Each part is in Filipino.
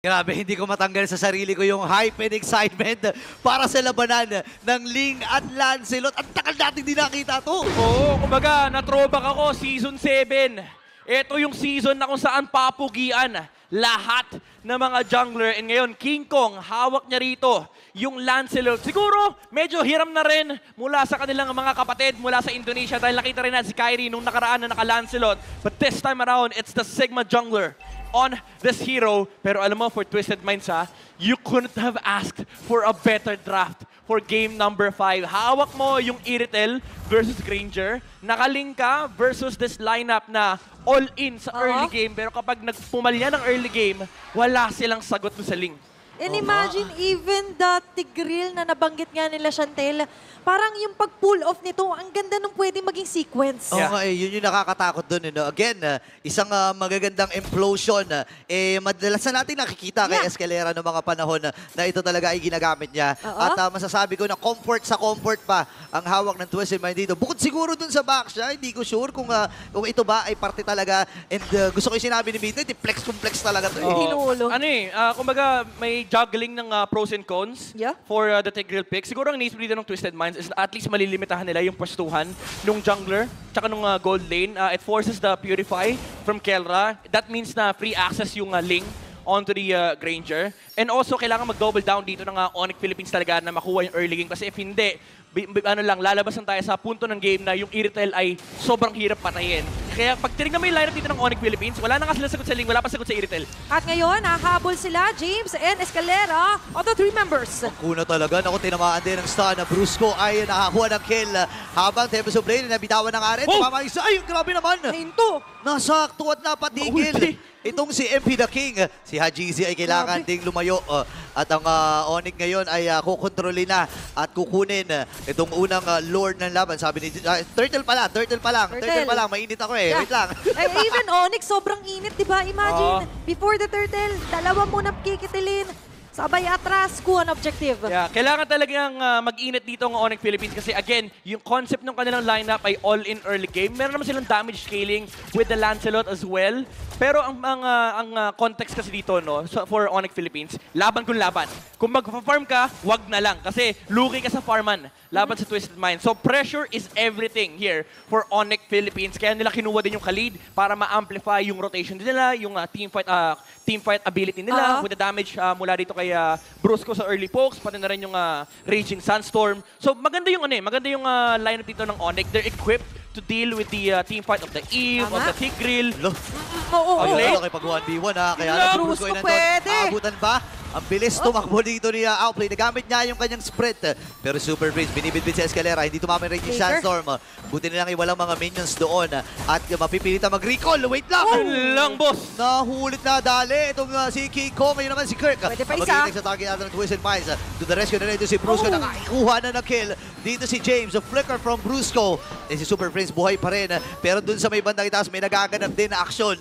Grabe, hindi ko matanggal sa sarili ko yung hype and excitement para sa labanan ng Ling at Lancelot. Ang tagal natin di nakita to. Oo, kumbaga, na-throwback ako, Season 7. Ito yung season na kung saan papugian lahat ng mga jungler. And ngayon, King Kong, hawak niya rito yung Lancelot. Siguro, medyo hiram na rin mula sa kanilang mga kapatid mula sa Indonesia dahil nakita rin na si Kyrie nung nakaraan na naka-Lancelot. But this time around, it's the Sigma jungler on this hero. Pero alam mo, for Twisted Minds you couldn't have asked for a better draft for game number 5. Hawak mo yung Iritel versus Granger. Nakaling ka versus this lineup na all-in sa early game. Pero kapag nagpumalya ng early game, wala silang sagot sa Ling. And imagine even the Tigreal na nabanggit nga nila, Chantel, parang yung pag-pull off nito, ang ganda nung pwedeng maging sequence. Oo nga, yun yung nakakatakot dun. Again, isang magagandang implosion. Madalas na natin nakikita kay Escalera noong mga panahon na ito talaga ay ginagamit niya. At masasabi ko na comfort sa comfort pa ang hawak ng Twisted Mind dito. Bukod siguro dun sa back siya, hindi ko sure kung ito ba ay parte talaga. And gusto ko yung sinabi ni Midnight, flex complex talaga to. Tinulo. Ano kumbaga may juggling ng pros and cons for the Tigreal pick. Siguro ang naisip dito ng Twisted Minds is at least malilimitahan nila yung pwestuhan nung jungler tsaka nung gold lane. It forces the Purify from Kelra. That means na free access yung Ling onto the Granger. And also, kailangan mag-double down dito ng Onyx Philippines talaga na makuha yung early game. Kasi if hindi, lalabas lang tayo sa punto ng game na yung Iritel ay sobrang hirap patayin. Kaya pag tinignan mo yung lineup dito ng Onyx Philippines, wala na nga sila sagot sa Ling, wala pa sagot sa Iritel. At ngayon, hahabol sila, James and Escalera, of the 3 members. Kuna talaga. Naku, tinamaan din ng stun na Brusco ay nakakuha ng kill. Habang Tempest of Blade, nabitawan ng Aren. Tumama isa. Ay, grabe naman. Hinto. Nasakto at napatigil. Itong si MP the King, si Hajizi ay kailangan ding lumayo. At ang Onyx ngayon ay kukontrolin na at kukunin itong unang Lord ng laban. Sabi ni Turtle pa lang. Mainit ako eh. Wait lang. Even Onyx, sobrang init, di ba? Imagine, before the Turtle, dalawa muna kikitilin. Sabay atras, kuha ng objective. Yeah, kailangan talagang mag-init dito ang Onyx Philippines kasi again, yung concept ng kanilang lineup ay all-in early game. Meron naman silang damage scaling with the Lancelot as well. Pero ang context kasi dito, no, for Onyx Philippines, laban kung laban. Kung mag-farm ka, wag na lang kasi lugi ka sa farman laban sa Twisted Mind. So pressure is everything here for Onyx Philippines. Kaya nila kinuha din yung Khalid para ma-amplify yung rotation nila, yung team fight ability nila with the damage mula dito kay Brusco sa early pokes, pati na rin yung Raging Sandstorm. So maganda yung lineup dito ng Onyx. They're equipped to deal with the team fight of the Eve, of the Tigreal. Ayun, kay pag 1v1 Kaya na Brusco ay nandun. Aabutan ba? Ang bilis tumakbo dito ni Outplay. Nagamit niya yung kanyang sprint. Pero Super Breeze, binibitbit si Escalera. Hindi tumama rin yung Sandstorm. Buti nilang iwalang mga minions doon. At mapipilitan mag-recall. Wait lang! Lang, boss! Nahulit na dali. Itong si King Kong. Ngayon naman si Kirk. Pwede pa isa. Mag-iintay sa target natin ng Twisted Minds. To the rescue na rin si Brusco. Nakaikuha na ng kill. Dito si James. A flicker from Brusco. Si Super Prince buhay pa rin. Pero dun sa may bandang itaas, may nagaganap din na aksyon.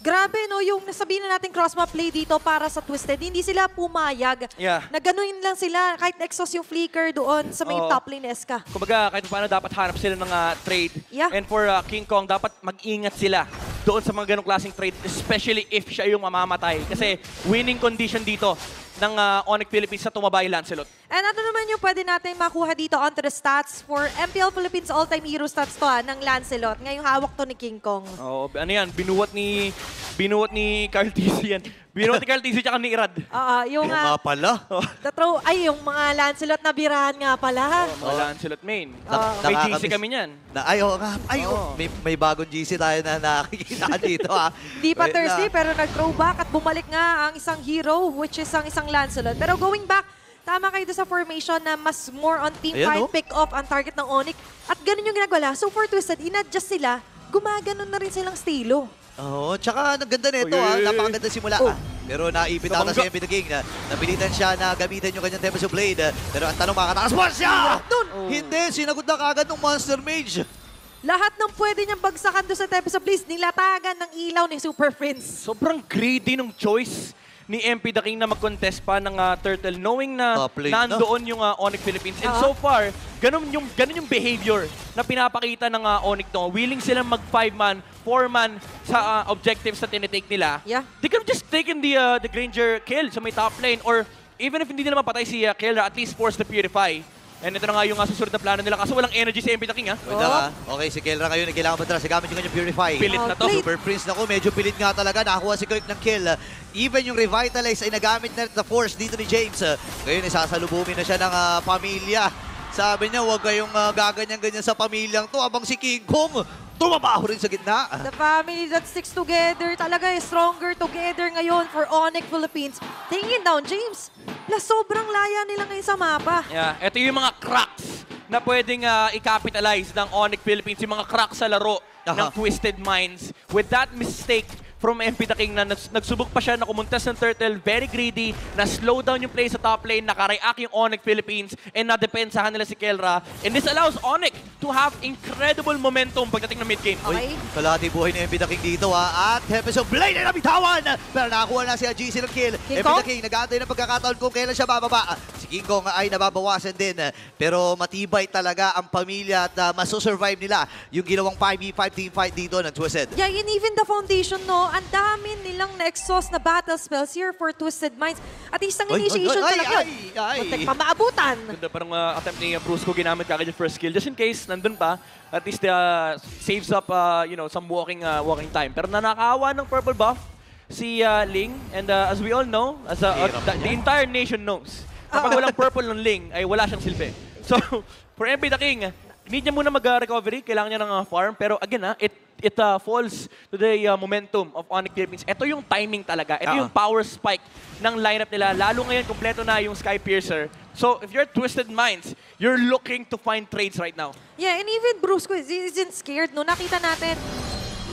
Grabe, no? Yung nasabihin na natin cross-map play dito para sa Twisted, hindi sila pumayag. Na ganuin lang sila, kahit na-exhaust yung flicker doon sa may top lane Eska. Kumbaga, kahit paano dapat hanap sila ng trade. And for King Kong, dapat mag-ingat sila doon sa mga ganong klaseng trade, especially if siya yung mamamatay. Kasi winning condition dito ng Onyx Philippines sa tumabay Lancelot. And ano naman yung pwede natin makuha dito onto the stats for MPL Philippines all-time hero stats to ng Lancelot. Ngayong hawak to ni King Kong. Ano yan? Binuwat ni Carl TC yan. Binuwat ni Carl TC tsaka ni Irad. Yung nga pala. yung mga Lancelot na birahan nga pala. Mga Lancelot main. May GC kami niyan. May bagong GC tayo na nakikita dito Di pa Thursday pero nag-throwback at bumalik nga ang isang hero which is ang isang Lancelot. Pero going back, tama kayo sa formation na mas more on team fight pick-off ang target ng Onyx. At ganun yung ginagawa. So for Twisted, in-adjust sila, gumaganon na rin silang stilo. Tsaka naganda na ito napakaganda simula Pero naipit ata si MP the King na napilitan siya na gamitin yung kanyang Tempest of Blade. Pero ang tanong, makakatakas mo siya! Hindi, sinagot na kagad ng Monster Mage. Lahat ng pwede niyang bagsakan doon sa Tempest of Blade, nilatagan ng ilaw ni Super Prince. Sobrang greedy ng choice ni MP The King na mag-contest pa ng Turtle knowing na Top lane, no? nandoon yung Onyx Philippines. And so far, ganun yung behavior na pinapakita ng Onyx no. Willing silang mag 5-man, 4-man sa objectives na tinitake nila. Yeah. They could have just taken the Granger kill sa may top lane or even if hindi nila mapatay si Killer, at least force the Purify. And ito na nga yung susunod na plano nila kasi walang energy si MP The King, ha? Wait lang, okay, si Kelra ngayon, kailangan matras. Gamit yung kanyang Purify. Pilit na to. Super Prince, naku, medyo pilit nga talaga. Nakakuha si Kirk ng kill. Even yung Revitalize ay nagamit na the Force dito ni James. Ngayon, isasalubungin na siya ng pamilya. Sabi niya, huwag kayong gaganyan-ganyan sa pamilyang to. Abang si King Kong, tumabaho rin sa gitna. The family that sticks together talaga is stronger together ngayon for Onyx Philippines. Tingin down, James. Sobrang laya nila ngayon sa mapa. Yeah, ito yung mga cracks na pwedeng i-capitalize ng Onyx Philippines, yung mga cracks sa laro ng Twisted Minds. With that mistake from MP The King na nagsubok pa siya na kumuntas ng Turtle, very greedy, na slow down yung play sa top lane, nakareact yung Onyx Philippines, and na-depensahan nila si Kelra. And this allows Onyx to have incredible momentum pagdating ng mid-game. Okay. Kalahati buhay ni MP The King dito at Tempest of Blade ay nabitawan! Pero nakakuha na si GC ng kill. MP The King nag-aantay ng pagkakataon kung kailan siya bababa. Si King Kong ay nababawasan din. Pero matibay talaga ang pamilya at masusurvive nila yung ginawang 5v5 team fight dito ng Twisted. Yeah, and even the foundation, no, ang dami nilang na-exhaust na battle spells here for Twisted Minds. At isang initiation talaga yun. Muntik pa maabutan. Ganda parang attempt ni Brusco ginamit kagad yung first kill. Just in case, nandun pa, at least saves up some walking time. Pero nanakawa ng purple buff si Ling. And as we all know, the entire nation knows, kapag walang purple ng Ling, ay wala siyang silbi. So, for MP The King, need niya muna mag-recovery, kailangan niya ng farm. Pero again, it falls to the momentum of Onyx Philippines. Ito yung timing talaga. Ito yung power spike ng lineup nila. Lalo ngayon, kompleto na yung Sky Piercer. So, if you're Twisted Minds, you're looking to find trades right now. Yeah, and even Brusco isn't scared, no? Nakita natin,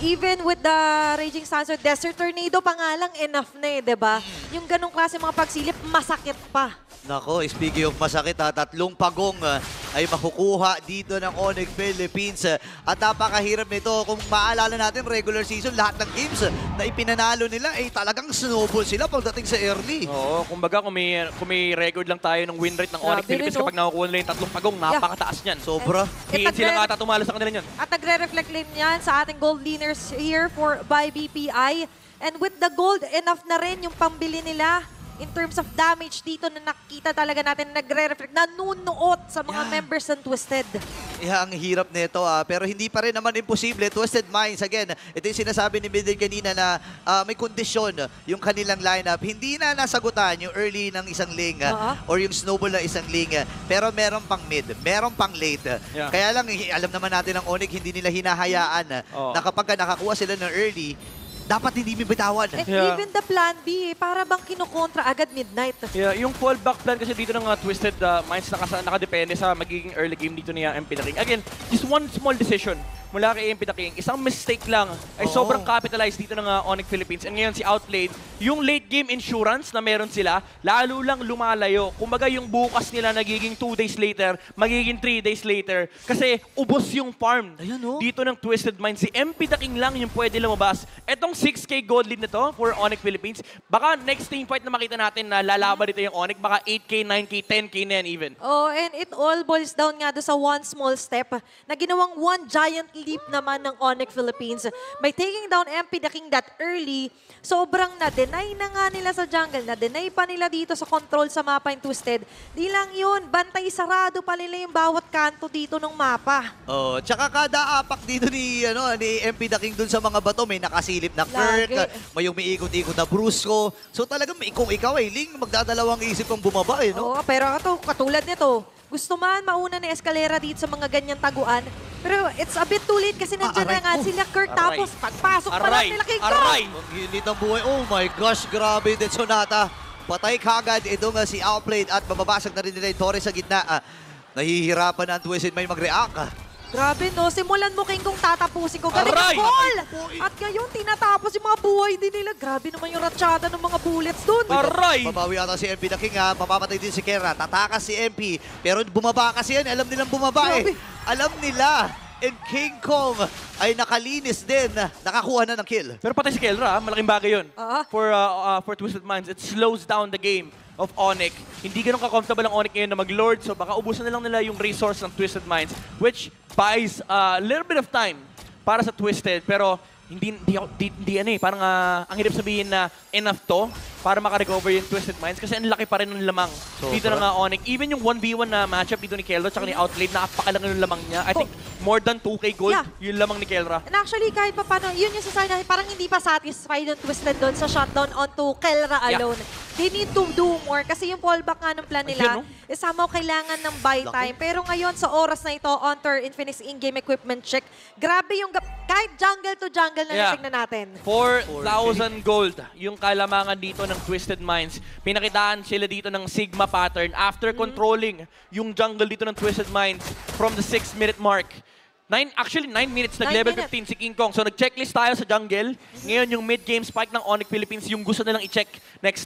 even with the Raging Sandstorm, Desert Tornado pa nga lang enough na eh, diba? Yung ganong klase mga pagsilip, masakit pa. Nako, speaking of masakit, tatlong pagong ay makukuha dito ng Onyx Philippines. At napakahirap nito. Kung maalala natin, regular season, lahat ng games na ipinanalo nila ay talagang snowball sila pagdating sa early. Oo, kumbaga kung may record lang tayo ng win rate ng Onyx Philippines kapag nakukuha nila yung tatlong pagong, napakataas niyan. Sobra. PNC lang ata tumalo sa kanila niyan. At nagre-reflect din yan sa ating gold leaners here by BPI. And with the gold, enough na rin yung pambili nila in terms of damage dito na nakita talaga natin nagre-reflect, nanunuot sa mga members ng Twisted. Yeah, ang hirap nito pero hindi pa rin naman imposible. Twisted Minds, again, ito yung sinasabi ni Midden kanina na may kondisyon yung kanilang lineup. Hindi na nasagutan yung early ng isang ling or yung snowball ng isang ling. Pero meron pang mid, meron pang late. Yeah. Kaya lang, alam naman natin ang Onyx, hindi nila hinahayaan na kapag nakakuha sila ng early, dapat hindi bibitawan. And even the plan B, para bang kinukontra agad midnight. Yeah, yung fallback plan kasi dito ng Twisted Minds nakadepende sa magiging early game dito ni MP The King. Again, just one small decision mula kay MP The King. Isang mistake lang ay sobrang capitalized dito ng Onyx Philippines. And ngayon si Outplayed, yung late game insurance na meron sila, lalo lang lumalayo. Kumbaga yung bukas nila nagiging 2 days later, magiging 3 days later. Kasi ubos yung farm dito ng Twisted Minds. Si MP The King lang yung pwede lumabas. Etong 6K gold lead na to for Onyx Philippines, baka next team fight na makita natin na lalaban dito yung Onyx, baka 8K, 9K, 10K na yan even. Oh, and it all boils down nga doon sa one small step na ginawang one giant leap naman ng Onyx Philippines. By taking down MP The King that early, sobrang na-deny na nga nila sa jungle, na-deny pa nila dito sa control sa mapa yung Twisted. Di lang yun, bantay sarado pa nila yung bawat kanto dito ng mapa. Oh, tsaka kada apak dito ni MP The King dun sa mga bato, may nakasilip na Kirk, may umiikot-ikot na Brusco. So talagang kung ikaw ay Ling, magdadalawang isip kong bumaba Oo, pero ito, katulad nito, gusto man mauna ni Escalera dito sa mga ganyang taguan. Pero it's a bit too late kasi nandiyan na nga sila Kirk. Tapos pagpasok pa lang nila kay Kirk. Ang hilit ng buhay. Oh my gosh, grabe din Sonata. Patay kagad ito nga si Outplayed at mababasag na rin nila yung Torres sa gitna. Nahihirapan na ang Twisted Mind mag-react. Grabe no, simulan mo King kung tatapusin ko. Galing ang ball! At ngayon, tinatapos yung mga buhay din nila. Grabe naman yung ratsyada ng mga bullets dun. Aray! Mabawi ata si MP The King mapapatay din si Kera. Tatakas si MP. Pero bumaba kasi yan. Alam nilang bumaba Alam nila and King Kong ay nakalinis din. Nakakuha na ng kill. Pero patay si Kelra, malaking bagay yun. For Twisted Minds. It slows down the game of Onyx. Hindi ganun ka-comfortable ang Onyx ngayon na mag-lord, so baka ubusan na lang nila yung resource ng Twisted Minds, which buys a little bit of time para sa Twisted, pero hindi parang ang hirap sabihin na enough to para makarecover yung Twisted Minds kasi ang laki pa rin ng lamang dito ng Onyx. Even yung 1v1 na matchup dito ni Kelra tsaka ni Outlaid, napakalaki ng lamang niya. I think more than 2k gold yung lamang ni Kelra. And actually, kahit pa paano, yun yung sasabi na parang hindi pa satisfied yung Twisted doon sa shutdown onto Kelra alone. They need to do more kasi yung fallback nga ng plan nila is somehow kailangan ng buy time. Pero ngayon, sa oras na ito, Onter Infinix in-game equipment check, grabe yung kahit jungle to jungle na tingnan natin. 4,000 gold yung kalamangan dito ng Twisted Minds. Pinakitaan sila dito ng Sigma pattern after controlling yung jungle dito ng Twisted Minds from the 6-minute mark. 9 minutes, nag-level 15 si King Kong. So nag-checklist tayo sa jungle. Ngayon yung mid-game spike ng Onyx Philippines, yung gusto nilang i-check next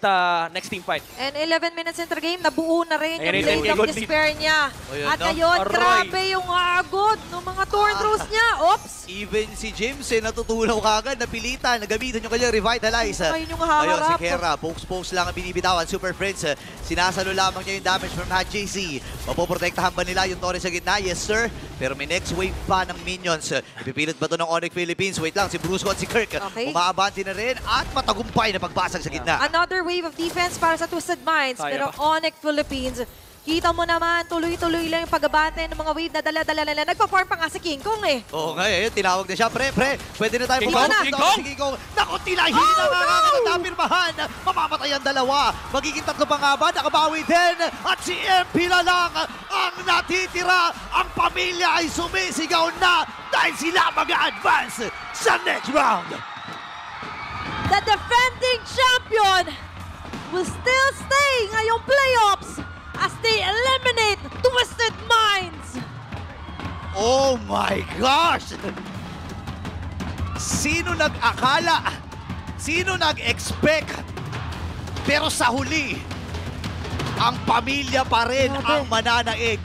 team fight. And 11 minutes into the game, nabuo na rin yung Ayun, Blade of Despair niya. At ngayon, grabe yung agod ng mga Thorn Throws niya. Oops! Even si James natutulaw kagad, napilitan, nagamitan yung kanyang Revitalize. Ayun yung haharap. Ayun, si Kera, pokes lang ang binibitawan. Super Friends, sinasalo lamang niya yung damage from Hat JC. Mapoprotektahan ba nila yung Torres sa gitna? Yes, sir. Pero may next wave pa ng minions. Ipipilit ba ito ng Onyx Philippines? Wait lang, si Brusco at si Kirk. Umaabanti na rin at matagumpay na pagbasag sa gitna. Another wave of defense para sa Twisted Minds. Pero Onyx Philippines, kita mo naman, tuloy-tuloy lang yung pag-abante ng mga wave na dala-dala nila. Nagpa-farm pa nga si King Kong eh. Oo nga eh, tinawag na siya. Pre, pwede na tayo King Kong! Si King Kong! Naku, tilahin na nakakapirmahan. Mamamatay ang dalawa. Magiging tatlo pa nga ba? Nakabawi din. At si MP na lang ang natitira. Ang pamilya ay sumisigaw na dahil sila mag-advance sa next round. The defending champion will still stay ngayong playoffs as they eliminate Twisted Minds. Oh my gosh! Sino nag-akala? Sino nag-expect? Pero sa huli, ang pamilya pa rin ang mananaig.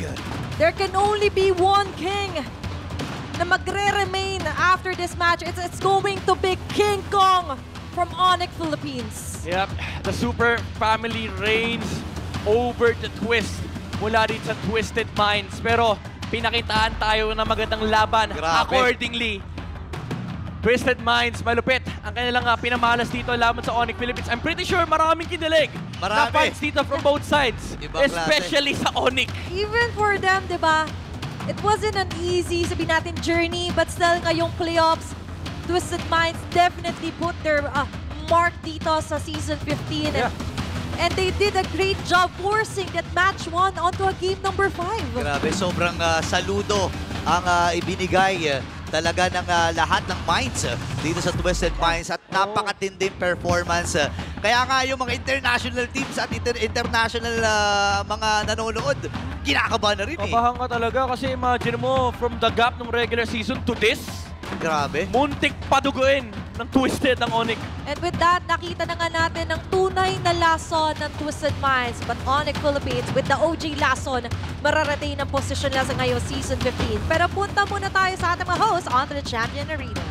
There can only be one king na magre-remain after this match. It's going to be King Kong from Onyx Philippines. Yep, the super family reigns over the twist mula din sa Twisted Minds. Pero pinakitaan tayo ng magandang laban accordingly. Twisted Minds, malupit. Ang kanilang pinamalas dito laban sa Onyx Philippines. I'm pretty sure maraming kinilig na fights dito from both sides. Especially sa Onyx. Even for them, di ba? It wasn't an easy, sabihin natin, journey. But still, ngayong playoffs, Twisted Minds definitely put their mark dito sa Season 15. And they did a great job forcing that match 1 onto a game number 5. Grabe, sobrang saludo ang ibinigay talaga ng lahat ng minds dito sa Twisted Minds at napakatinding performance. Kaya nga yung mga international teams at international mga nanonood, kinakabahan na rin eh. Kabahan ka talaga kasi imagine mo from the gap ng regular season to this, grabe. muntik paduguin ng Twisted ng Onyx. And with that, nakita na nga natin ang tunay na lason ng Twisted Minds. But Onyx Philippines, with the OG lason, mararating ang position nila sa ngayong Season 15. Pero punta muna tayo sa ating mga hosts onto the Champion Arena.